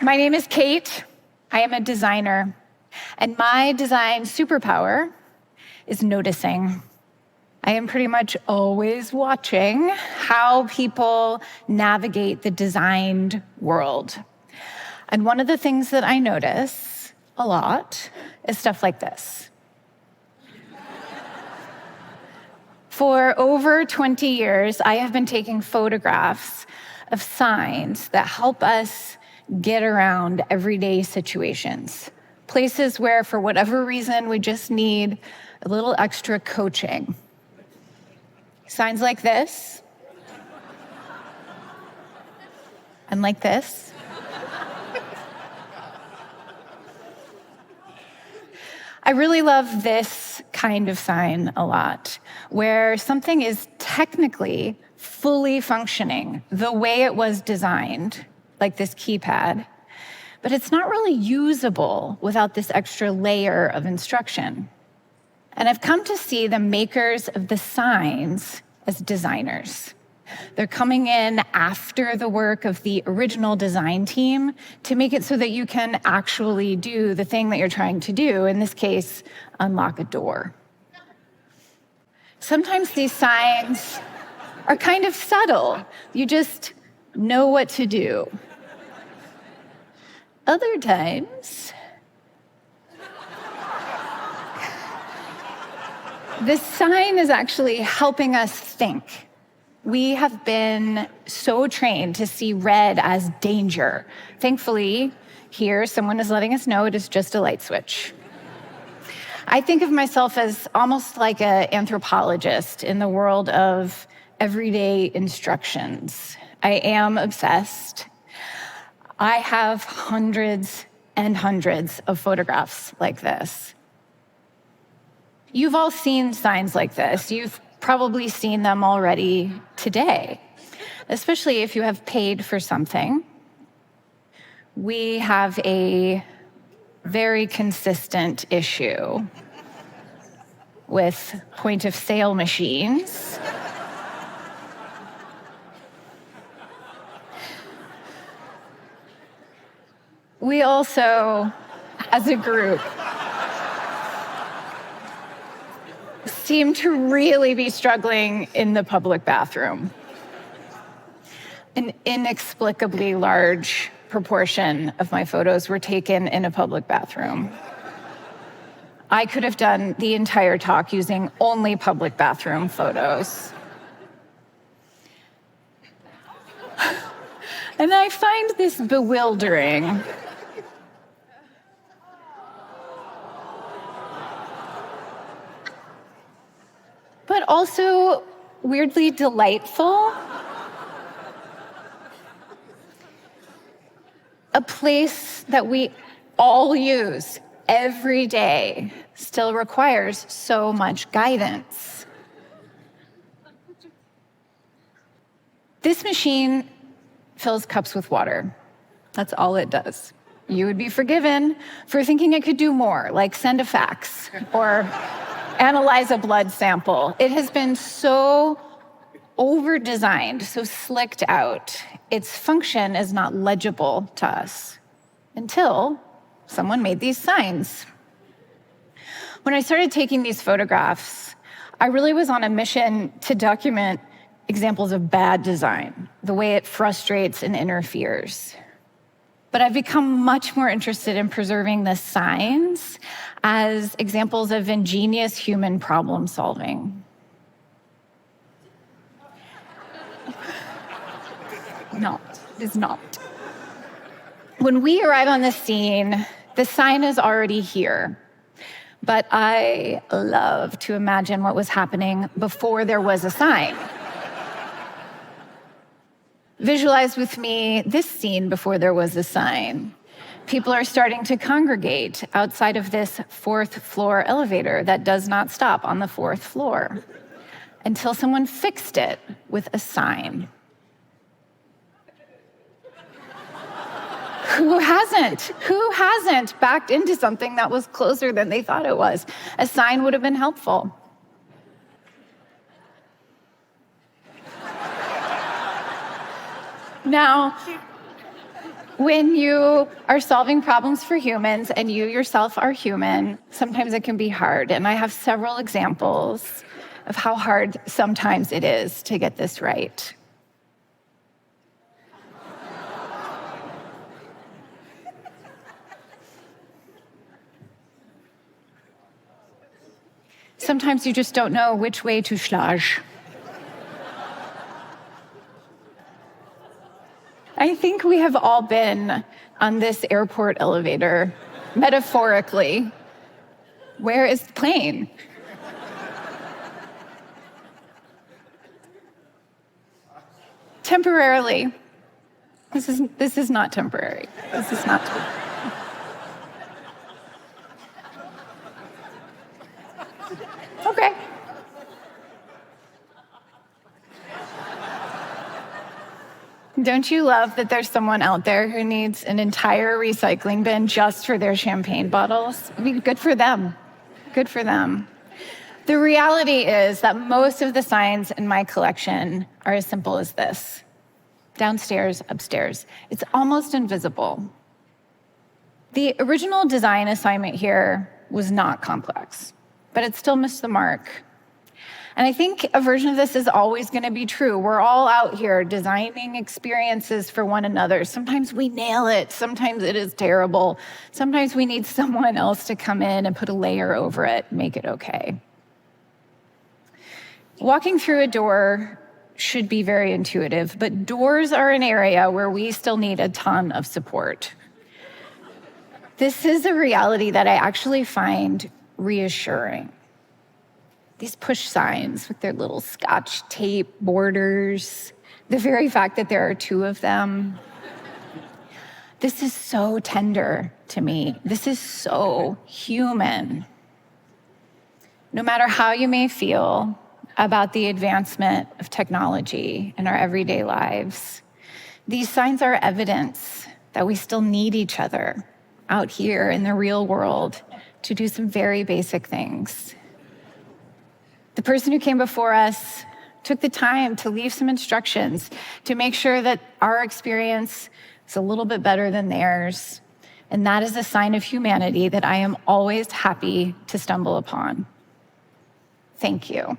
My name is Kate. I am a designer, and my design superpower is noticing. I am pretty much always watching how people navigate the designed world. And one of the things that I notice a lot is stuff like this. For over 20 years, I have been taking photographs of signs that help us get around everyday situations, places where, for whatever reason, we just need a little extra coaching. Signs like this, and like this. I really love this kind of sign a lot, where something is technically fully functioning the way it was designed, like this keypad, but it's not really usable without this extra layer of instruction. And I've come to see the makers of the signs as designers. They're coming in after the work of the original design team to make it so that you can actually do the thing that you're trying to do, in this case, unlock a door. Sometimes these signs are kind of subtle. You just know what to do. Other times, this sign is actually helping us think. We have been so trained to see red as danger. Thankfully, here, someone is letting us know it is just a light switch. I think of myself as almost like an anthropologist in the world of everyday instructions. I am obsessed. I have hundreds and hundreds of photographs like this. You've all seen signs like this. You've probably seen them already today, especially if you have paid for something. We have a very consistent issue with point-of-sale machines. We also, as a group, seem to really be struggling in the public bathroom. An inexplicably large proportion of my photos were taken in a public bathroom. I could have done the entire talk using only public bathroom photos. And I find this bewildering. But also weirdly delightful. A place that we all use every day still requires so much guidance. This machine fills cups with water. That's all it does. You would be forgiven for thinking it could do more, like send a fax or analyze a blood sample. It has been so over-designed, so slicked out. Its function is not legible to us until someone made these signs. When I started taking these photographs, I really was on a mission to document examples of bad design, the way it frustrates and interferes. But I've become much more interested in preserving the signs as examples of ingenious human problem solving. No, it is not. When we arrive on the scene, the sign is already here. But I love to imagine what was happening before there was a sign. Visualize with me this scene before there was a sign. People are starting to congregate outside of this 4th floor elevator that does not stop on the 4th floor until someone fixed it with a sign. Who hasn't? Who hasn't backed into something that was closer than they thought it was? A sign would have been helpful. Now, When you are solving problems for humans and you yourself are human, sometimes it can be hard. And I have several examples of how hard sometimes it is to get this right. Sometimes you just don't know which way to schlage. I think we have all been on this airport elevator, metaphorically. Where is the plane? Temporarily. This is not temporary. This is not temporary. Okay. Don't you love that there's someone out there who needs an entire recycling bin just for their champagne bottles? I mean, good for them. Good for them. The reality is that most of the signs in my collection are as simple as this: downstairs, upstairs. It's almost invisible. The original design assignment here was not complex, but it still missed the mark. And I think a version of this is always going to be true. We're all out here designing experiences for one another. Sometimes we nail it. Sometimes it is terrible. Sometimes we need someone else to come in and put a layer over it, make it okay. Walking through a door should be very intuitive, but doors are an area where we still need a ton of support. This is a reality that I actually find reassuring. These push signs with their little Scotch tape borders, the very fact that there are two of them. This is so tender to me. This is so human. No matter how you may feel about the advancement of technology in our everyday lives, these signs are evidence that we still need each other out here in the real world to do some very basic things. The person who came before us took the time to leave some instructions to make sure that our experience is a little bit better than theirs. And that is a sign of humanity that I am always happy to stumble upon. Thank you.